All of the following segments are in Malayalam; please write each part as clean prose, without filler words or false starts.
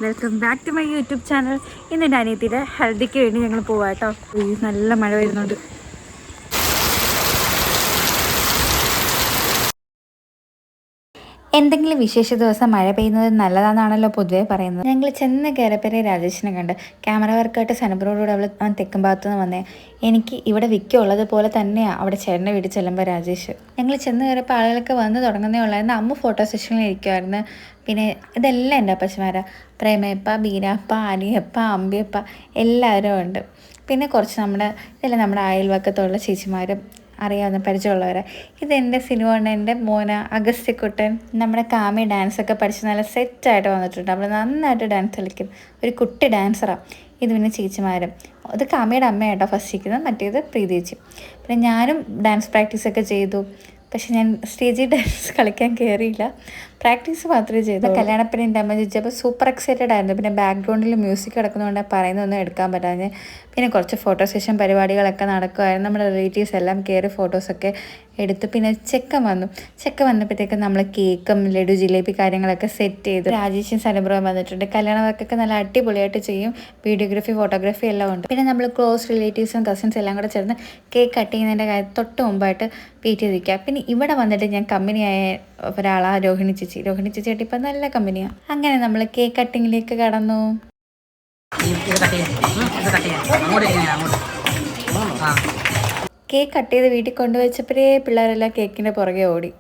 Welcome back to my YouTube channel. ഇന്ന് എൻ്റെ അനിയത്തിയുടെ ഹെൽത്തിക്ക് വേണ്ടി ഞങ്ങൾ പോവാം കേട്ടോ. നല്ല മഴ വരുന്നുണ്ട്. എന്തെങ്കിലും വിശേഷ ദിവസം മഴ പെയ്യുന്നത് നല്ലതാണെന്നാണല്ലോ പൊതുവെ പറയുന്നത്. ഞങ്ങൾ ചെന്ന് കയറപ്പേരെ രാജേഷിനെ കണ്ട് ക്യാമറ വർക്കായിട്ട് സനബ്രോടൂടെ അവൻ തെക്കും ഭാഗത്തുനിന്ന് വന്നേ. എനിക്ക് ഇവിടെ വിൽക്കുള്ളതുപോലെ തന്നെയാണ് അവിടെ ചേട്ടൻ്റെ വീട്ടിൽ ചെല്ലുമ്പോൾ രാജേഷ്. ഞങ്ങൾ ചെന്ന് കയറിയപ്പോൾ ആളുകളൊക്കെ വന്ന് തുടങ്ങുന്നേ ഉള്ളായിരുന്നു. അമ്മ ഫോട്ടോ സെഷനിൽ ഇരിക്കുമായിരുന്നു. പിന്നെ ഇതെല്ലാം എൻ്റെ അപ്പച്ചമാരാ. പ്രേമയപ്പ, ബീനാപ്പ, അനിയപ്പ, അമ്പിയപ്പ എല്ലാവരും ഉണ്ട്. പിന്നെ കുറച്ച് ഇതെല്ലാം നമ്മുടെ അയൽവക്കത്തുള്ള ചേച്ചിമാരും അറിയാവുന്ന പരിചയമുള്ളവരെ. ഇതെൻ്റെ സിനിമ മോന അഗസ്ത്യക്കുട്ടൻ. നമ്മുടെ കാമി ഡാൻസൊക്കെ പഠിച്ച് നല്ല സെറ്റായിട്ട് വന്നിട്ടുണ്ട്. അവൾ നന്നായിട്ട് ഡാൻസ് കളിക്കും. ഒരു കുട്ടി ഡാൻസറാണ്. ഇത് പിന്നെ ചേച്ചിമാരും. ഇത് കാമയുടെ അമ്മയായിട്ടോ ഫസ്റ്റ് ഇരിക്കുന്നത്. മറ്റേത് പ്രീതിയേച്ചി. പിന്നെ ഞാനും ഡാൻസ് പ്രാക്ടീസൊക്കെ ചെയ്തു. പക്ഷെ ഞാൻ സ്റ്റേജിൽ ഡാൻസ് കളിക്കാൻ കയറിയില്ല, പ്രാക്ടീസ് മാത്രമേ ചെയ്തു. കല്യാണപ്പിന്നെ എൻ്റെ അമ്മ ചോദിച്ചപ്പോൾ സൂപ്പർ എക്സൈറ്റഡ് ആയിരുന്നു. പിന്നെ ബാക്ക്ഗ്രൗണ്ടിൽ മ്യൂസിക് കിടക്കുന്നതുകൊണ്ട് പറയുന്നതൊന്നും എടുക്കാൻ പറ്റാതെ. പിന്നെ കുറച്ച് ഫോട്ടോ സെഷൻ പരിപാടികളൊക്കെ നടക്കുമായിരുന്നു. നമ്മുടെ റിലേറ്റീവ്സ് എല്ലാം കയറി ഫോട്ടോസൊക്കെ എടുത്തു. പിന്നെ ചെക്കൻ വന്നപ്പോഴത്തേക്കും നമ്മൾ കേക്കും ലഡു ജിലേബി കാര്യങ്ങളൊക്കെ സെറ്റ് ചെയ്തു. രാജേഷും സനബ്രോയും വന്നിട്ടുണ്ട്. കല്യാണ വർക്കൊക്കെ നല്ല അടിപൊളിയായിട്ട് ചെയ്യും. വീഡിയോഗ്രാഫി ഫോട്ടോഗ്രാഫി എല്ലാം ഉണ്ട്. പിന്നെ നമ്മൾ ക്ലോസ് റിലേറ്റീവ്സും കസിൻസും എല്ലാം കൂടെ ചേർന്ന് കേക്ക് കട്ട് ചെയ്യുന്നതിൻ്റെ കാര്യം തൊട്ട് മുമ്പായിട്ട് വെയിറ്റ് ചെയ്തിരിക്കുക. പിന്നെ ഇവിടെ വന്നിട്ട് ഞാൻ കമ്പനിയായ ഒരാളാണ് രോഹിണി ചേച്ചിയായിട്ട് ഇപ്പം നല്ല കമ്പനിയാണ്. അങ്ങനെ നമ്മൾ കേക്ക് കട്ടിങ്ങിലേക്ക് കടന്നു. കേക്ക് കട്ട് ചെയ്ത് വീട്ടിൽ കൊണ്ടുവച്ചപ്പോഴേ പിള്ളേരെല്ലാം കേക്കിൻ്റെ പുറകെ ഓടി.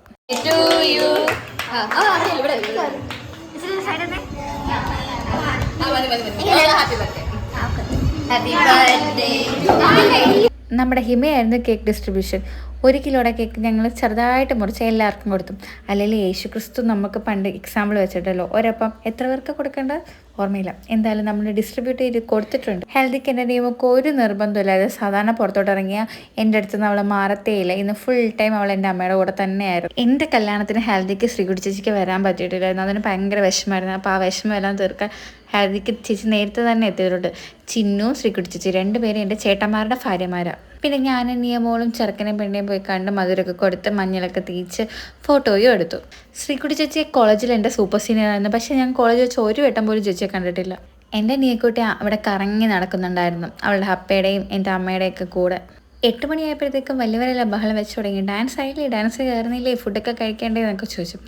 നമ്മുടെ ഹിമയായിരുന്നു കേക്ക് ഡിസ്ട്രിബ്യൂഷൻ. 1 കിലോയുടെ കേക്ക് ഞങ്ങൾ ചെറുതായിട്ട് മുറിച്ച് എല്ലാവർക്കും കൊടുത്തു. അല്ലെങ്കിൽ യേശു ക്രിസ്തു നമുക്ക് പണ്ട് എക്സാമ്പിൾ വെച്ചിട്ടല്ലോ ഒരപ്പം എത്ര പേർക്ക് കൊടുക്കേണ്ടത് ഓർമ്മയില്ല. എന്തായാലും നമ്മൾ ഡിസ്ട്രിബ്യൂട്ട് ചെയ്ത് കൊടുത്തിട്ടുണ്ട്. ഹെൽത്തിക്ക് എൻ്റെ നിയമമൊക്കെ ഒരു നിർബന്ധമില്ലാതെ സാധാരണ പുറത്തോട്ട് ഇറങ്ങിയാൽ എൻ്റെ അടുത്ത് നിന്ന് അവൾ മാറത്തേയില്ല. ഇന്ന് ഫുൾ ടൈം അവൾ എൻ്റെ അമ്മയുടെ കൂടെ തന്നെയായിരുന്നു. എൻ്റെ കല്യാണത്തിന് ഹെൽത്തിക്ക് ശ്രീകുട്ടി ചേച്ചിക്ക് വരാൻ പറ്റിയിട്ടില്ലായിരുന്നു. അതിന് ഭയങ്കര വിഷമമായിരുന്നു. അപ്പോൾ ആ വിഷമം എല്ലാം തീർക്കാൻ ഹെൽത്തിക്ക് ചേച്ചി നേരത്തെ തന്നെ എത്തിയിട്ടുണ്ട്. ചിന്നു ശ്രീകുട്ടി ചേച്ചി 2 പേരും എൻ്റെ ചേട്ടന്മാരുടെ ഭാര്യമാരാണ്. പിന്നെ ഞാൻ നിയമോളും ചെറുക്കനെയും പെണ്ണിനെയും പോയി കണ്ട് മധുരമൊക്കെ കൊടുത്ത് മഞ്ഞളൊക്കെ തേച്ച് ഫോട്ടോയും എടുത്തു. ശ്രീകുട്ടി ചേച്ചിയെ കോളേജിൽ എൻ്റെ സൂപ്പർ സീനിയറായിരുന്നു. പക്ഷേ ഞാൻ കോളേജിൽ വെച്ച് ഒരു വട്ടം പോലും ചേച്ചിയെ കണ്ടിട്ടില്ല. എൻ്റെ നീക്കുട്ടി അവിടെ കറങ്ങി നടക്കുന്നുണ്ടായിരുന്നു അവളുടെ അപ്പയുടെയും എൻ്റെ അമ്മയുടെയൊക്കെ കൂടെ. 8 മണിയായപ്പോഴത്തേക്കും വലിയവരെല്ലാം ബഹളം വെച്ച് തുടങ്ങി. ഡാൻസ് ആയില്ലേ, ഡാൻസ് കയറുന്നില്ലേ, ഫുഡൊക്കെ കഴിക്കേണ്ടതെന്നൊക്കെ ചോദിച്ചു.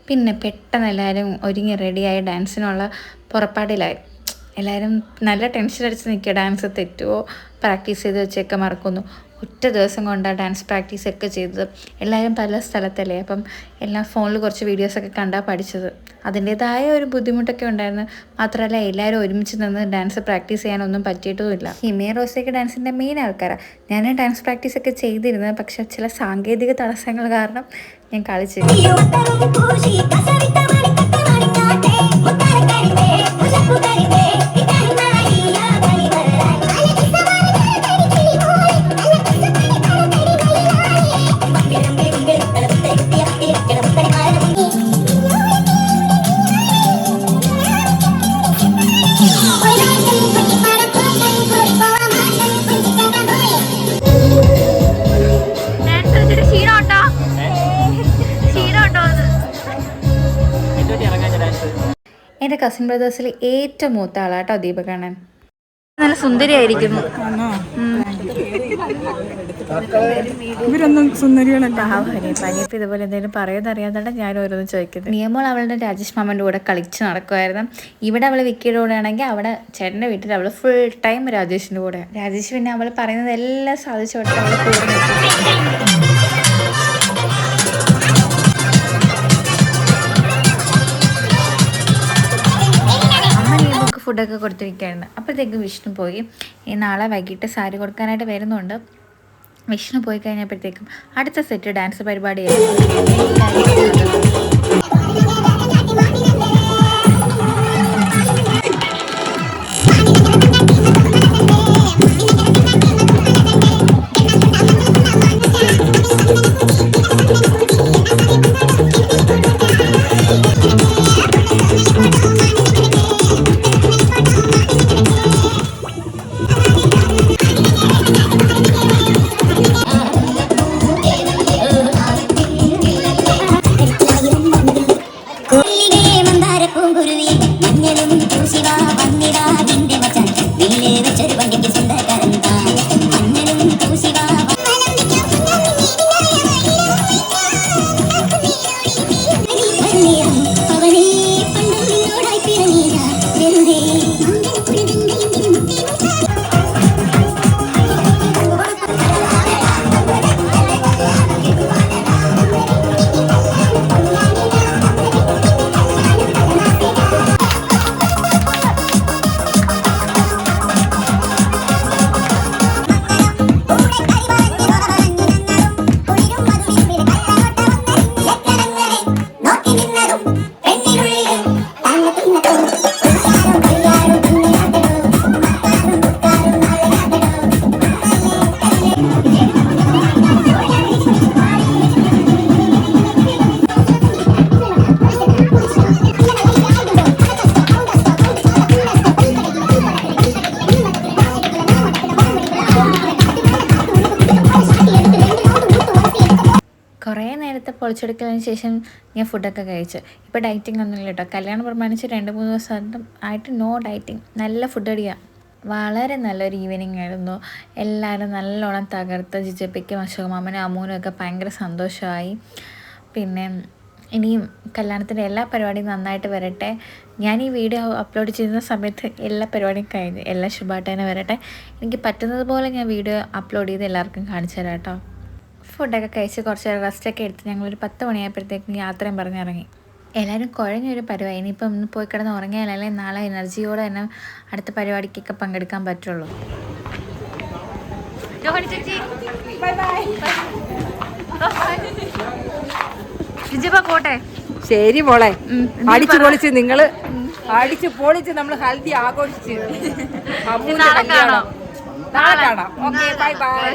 പിന്നെ പെട്ടെന്ന് എല്ലാവരും ഒരുങ്ങി റെഡിയായി ഡാൻസിനുള്ള പുറപ്പാടിലായി. എല്ലാവരും നല്ല ടെൻഷൻ അടിച്ച് നിൽക്കുക. ഡാൻസ് തെറ്റുമോ, പ്രാക്ടീസ് ചെയ്ത് വെച്ചൊക്കെ മറക്കുന്നു. ഒറ്റ ദിവസം കൊണ്ടാണ് ഡാൻസ് പ്രാക്ടീസൊക്കെ ചെയ്തത്. എല്ലാവരും പല സ്ഥലത്തല്ലേ, അപ്പം എല്ലാം ഫോണിൽ കുറച്ച് വീഡിയോസൊക്കെ കണ്ടാൽ പഠിച്ചത്. അതിൻ്റേതായ ഒരു ബുദ്ധിമുട്ടൊക്കെ ഉണ്ടായിരുന്നു. മാത്രമല്ല എല്ലാവരും ഒരുമിച്ച് നിന്ന് ഡാൻസ് പ്രാക്ടീസ് ചെയ്യാനൊന്നും പറ്റിയിട്ടുമില്ല. ഹിമേ റോസയൊക്കെ ഡാൻസിൻ്റെ മെയിൻ ആൾക്കാരാണ്. ഞാൻ ഡാൻസ് പ്രാക്ടീസൊക്കെ ചെയ്തിരുന്നത്, പക്ഷെ ചില സാങ്കേതിക തടസ്സങ്ങൾ കാരണം ഞാൻ കളിച്ചില്ല. എൻ്റെ കസിൻ ബ്രദേഴ്സിൽ ഏറ്റവും മൂത്ത ആളാട്ടോ ദീപകണ്ണൻ. നല്ല സുന്ദരിയായിരിക്കുന്നു. പനിയപ്പ് ഇതുപോലെ എന്തെങ്കിലും പറയുന്നത് അറിയാതെ ഞാൻ ഓരോന്ന് ചോദിക്കുന്നത്. നിയമോൾ അവളുടെ രാജേഷ് മാമൻ്റെ കൂടെ കളിച്ച് നടക്കുമായിരുന്നു. ഇവിടെ അവൾ വിക്കിയുടെ കൂടെ ആണെങ്കിൽ അവിടെ ചേട്ടൻ്റെ വീട്ടിൽ അവൾ ഫുൾ ടൈം രാജേഷിൻ്റെ കൂടെ. രാജേഷ് പിന്നെ അവൾ പറയുന്നത് എല്ലാം സാധിച്ചു കൊടുത്ത് അവൾ കൂടെ നിൽക്കും. ഫുഡൊക്കെ കൊടുത്തിരിക്കുകയായിരുന്നു. അപ്പോഴത്തേക്ക് വിഷ്ണു പോയി. നാളെ വൈകിട്ട് സാരി കൊടുക്കാനായിട്ട് വരുന്നുണ്ട്. വിഷ്ണു പോയി കഴിഞ്ഞപ്പോഴത്തേക്കും അടുത്ത സെറ്റ് ഡാൻസ് പരിപാടിയായിരുന്നു. പൊളിച്ചെടുക്കലിന് ശേഷം ഞാൻ ഫുഡൊക്കെ കഴിച്ചു. ഇപ്പോൾ ഡയറ്റിംഗ് ഒന്നുമില്ല കേട്ടോ. കല്യാണം പ്രമാണിച്ച് 2-3 ദിവസം ആയിട്ട് നോ ഡയറ്റിംഗ്. നല്ല ഫുഡ് അടിയാണ്. വളരെ നല്ലൊരു ഈവനിങ് ആയിരുന്നു. എല്ലാവരും നല്ലോണം തകർത്ത്. ജിജപ്പിക്കും അശോകമാമനും അമ്മൂനും ഒക്കെ ഭയങ്കര സന്തോഷമായി. പിന്നെ ഇനിയും കല്യാണത്തിൻ്റെ എല്ലാ പരിപാടിയും നന്നായിട്ട് വരട്ടെ. ഞാൻ ഈ വീഡിയോ അപ്ലോഡ് ചെയ്യുന്ന സമയത്ത് എല്ലാ പരിപാടിയും കഴിഞ്ഞു. എല്ലാം ശുഭമായിട്ട് തന്നെ വരട്ടെ. എനിക്ക് പറ്റുന്നത് പോലെ ഞാൻ വീഡിയോ അപ്ലോഡ് ചെയ്ത് എല്ലാവർക്കും കാണിച്ചു തരാം കേട്ടോ. ഫുഡൊക്കെ കഴിച്ച് കുറച്ച് റെസ്റ്റൊക്കെ എടുത്ത് ഞങ്ങളൊരു 10 മണിയായപ്പോഴത്തേക്കും യാത്രയും പറഞ്ഞിറങ്ങി. എല്ലാവരും കുഴഞ്ഞൊരു പരിപാടി. ഇനിയിപ്പം ഒന്ന് പോയി കിടന്ന് ഉറങ്ങിയാലല്ലേ നാളെ എനർജിയോടെ തന്നെ അടുത്ത പരിപാടിക്കൊക്കെ പങ്കെടുക്കാൻ പറ്റുള്ളൂ. പോട്ടെ. ശരി മോളെ, അടിച്ചു പൊളിച്ച് നമ്മൾ ഹൽദി ആഘോഷിച്ച് നാളെ കാണാം. Okay, bye bye.